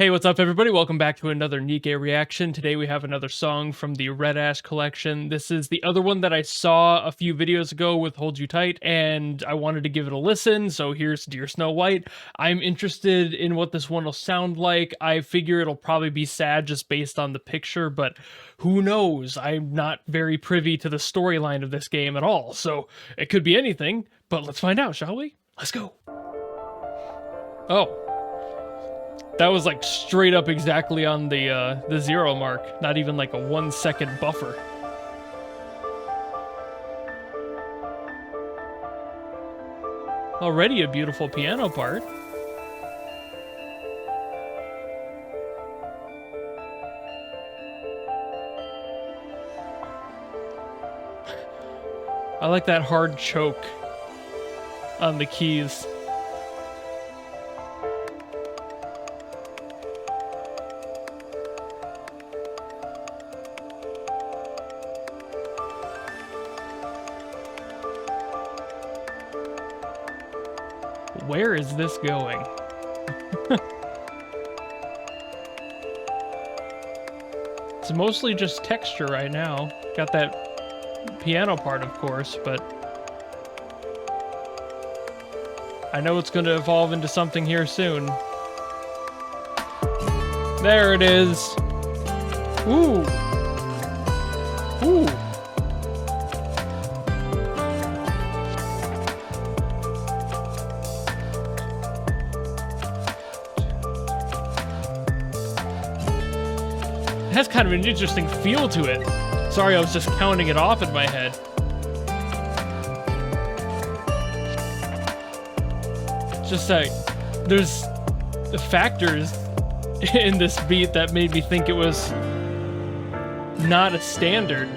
Hey, what's up, everybody? Welcome back to another NIKKE reaction. Today we have another song from the REDASH collection. This is the other one that I saw a few videos ago with Hold You Tight, and I wanted to give it a listen, so here's Dear SnowWhite. I'm interested in what this one will sound like. I figure it'll probably be sad just based on the picture, but who knows? I'm not very privy to the storyline of this game at all, so it could be anything, but let's find out, shall we? Let's go. Oh. That was like straight up exactly on the 0 mark, not even like a 1 second buffer. Already a beautiful piano part. I like that hard choke on the keys. Where is this going? It's mostly just texture right now. Got that piano part, of course, but I know it's going to evolve into something here soon. There it is. Ooh. Ooh. It has kind of an interesting feel to it. Sorry, I was just counting it off in my head. Just like, there's factors in this beat that made me think it was not a standard.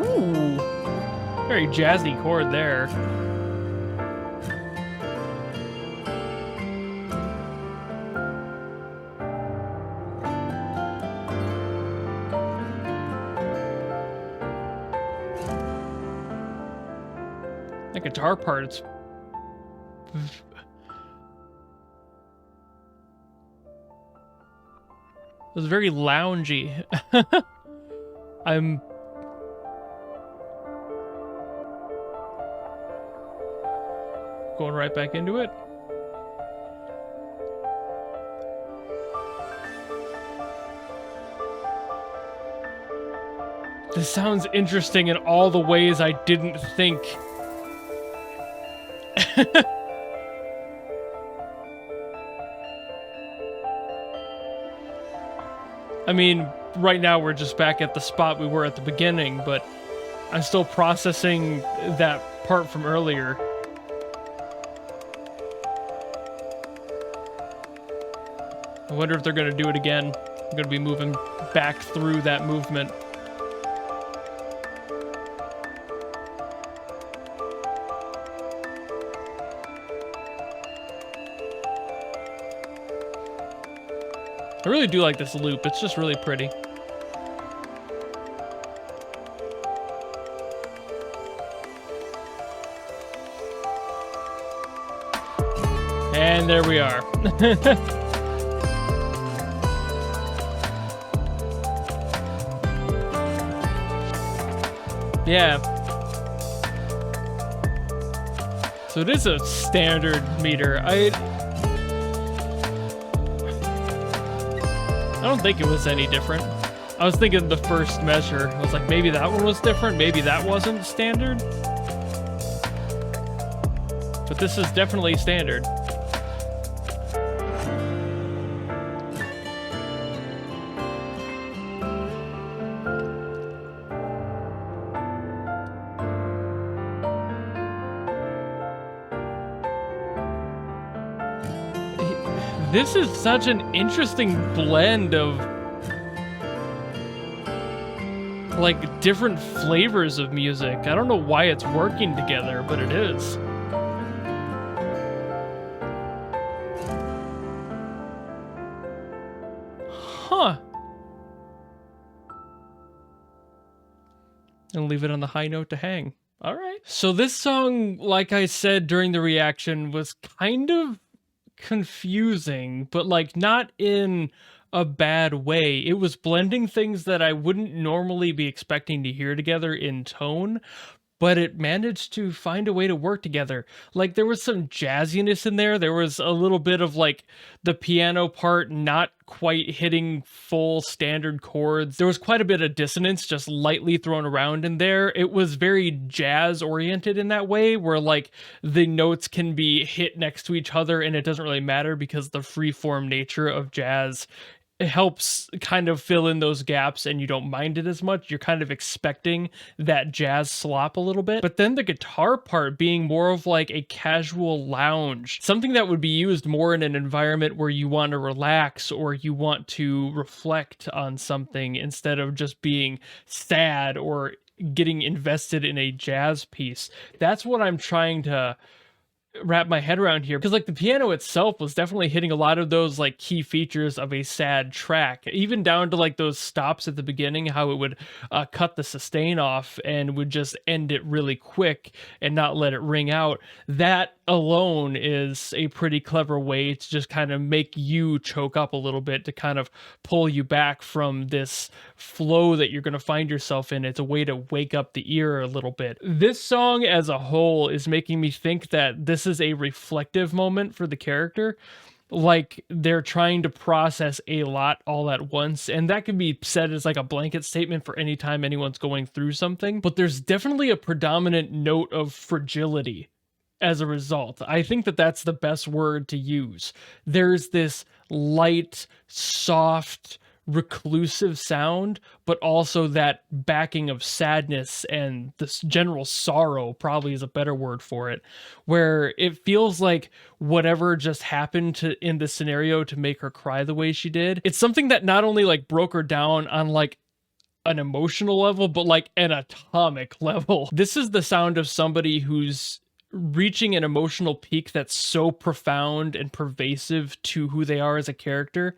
Ooh. Very jazzy chord there. The guitar part, it's it was very loungy. I'm going right back into it. This sounds interesting in all the ways I didn't think. I mean, right now we're just back at the spot we were at the beginning, but I'm still processing that part from earlier. I wonder if they're going to do it again. I'm going to be moving back through that movement. I really do like this loop. It's just really pretty. And there we are. Yeah. So it is a standard meter. I don't think it was any different. I was thinking the first measure. I was like, maybe that one was different. Maybe that wasn't standard. But this is definitely standard. This is such an interesting blend of like different flavors of music. I don't know why it's working together, but it is. Huh. and leave it on the high note to hang. All right. So this song, like I said during the reaction, was kind of confusing, but like not in a bad way. It was blending things that I wouldn't normally be expecting to hear together in tone, but it managed to find a way to work together. Like there was some jazziness in there. There was a little bit of like the piano part not quite hitting full standard chords. There was quite a bit of dissonance just lightly thrown around in there. It was very jazz oriented in that way, where like the notes can be hit next to each other and it doesn't really matter because the free form nature of jazz, it helps kind of fill in those gaps and you don't mind it as much. You're kind of expecting that jazz slop a little bit. But then the guitar part being more of like a casual lounge, something that would be used more in an environment where you want to relax or you want to reflect on something instead of just being sad or getting invested in a jazz piece. That's what I'm trying to wrap my head around here, because like the piano itself was definitely hitting a lot of those like key features of a sad track, even down to like those stops at the beginning, how it would cut the sustain off and would just end it really quick and not let it ring out. That alone is a pretty clever way to just kind of make you choke up a little bit, to kind of pull you back from this flow that you're going to find yourself in. It's a way to wake up the ear a little bit. This song as a whole is making me think that this is a reflective moment for the character. Like they're trying to process a lot all at once, and that can be said as like a blanket statement for any time anyone's going through something, but there's definitely a predominant note of fragility as a result. I think that that's the best word to use. There's this light, soft, reclusive sound, but also that backing of sadness and this general sorrow probably is a better word for it, where it feels like whatever just happened to in the scenario to make her cry the way she did, it's something that not only like broke her down on like an emotional level, but like an atomic level. This is the sound of somebody who's reaching an emotional peak that's so profound and pervasive to who they are as a character,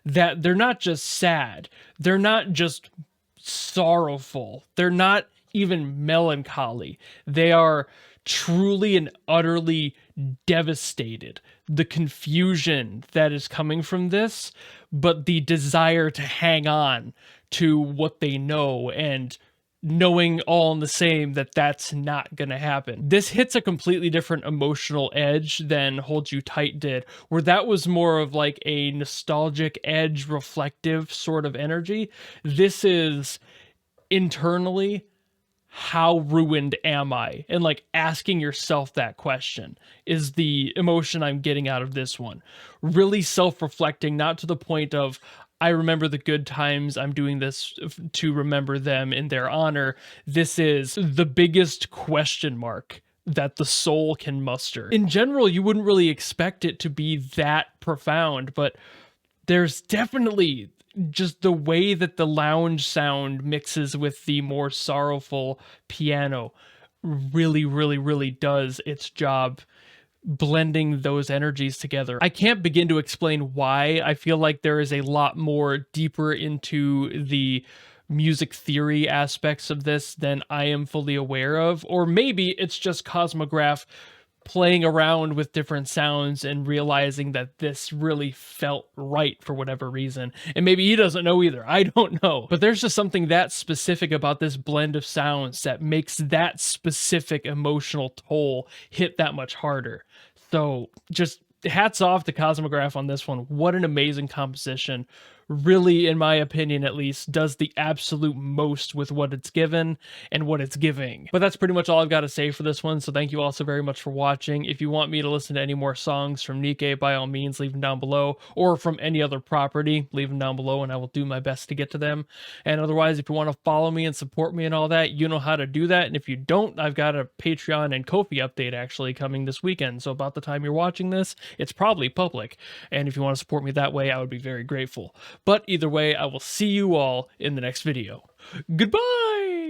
that they're not just sad, they're not just sorrowful, they're not even melancholy. They are truly and utterly devastated. The confusion that is coming from this, but the desire to hang on to what they know, and knowing all in the same that that's not going to happen. This hits a completely different emotional edge than Hold You Tight did, where that was more of like a nostalgic edge, reflective sort of energy. This is internally, how ruined am I? And like asking yourself that question is the emotion I'm getting out of this one. Really self-reflecting, not to the point of, I remember the good times, I'm doing this to remember them in their honor. This is the biggest question mark that the soul can muster. In general, you wouldn't really expect it to be that profound, but there's definitely just the way that the lounge sound mixes with the more sorrowful piano really does its job blending those energies together. I can't begin to explain why. I feel like there is a lot more deeper into the music theory aspects of this than I am fully aware of, or maybe it's just Cosmograph playing around with different sounds and realizing that this really felt right for whatever reason. And maybe he doesn't know either. I don't know. But there's just something that specific about this blend of sounds that makes that specific emotional toll hit that much harder. So just hats off to Cosmograph on this one. What an amazing composition. Really, in my opinion at least, does the absolute most with what it's given and what it's giving. But that's pretty much all I've got to say for this one, so thank you all so very much for watching. If you want me to listen to any more songs from NIKKE, by all means, leave them down below, or from any other property, leave them down below and I will do my best to get to them. And otherwise, if you want to follow me and support me and all that, you know how to do that. And if you don't, I've got a Patreon and Ko-fi update actually coming this weekend, so about the time you're watching this, it's probably public. And if you want to support me that way, I would be very grateful. But either way, I will see you all in the next video. Goodbye!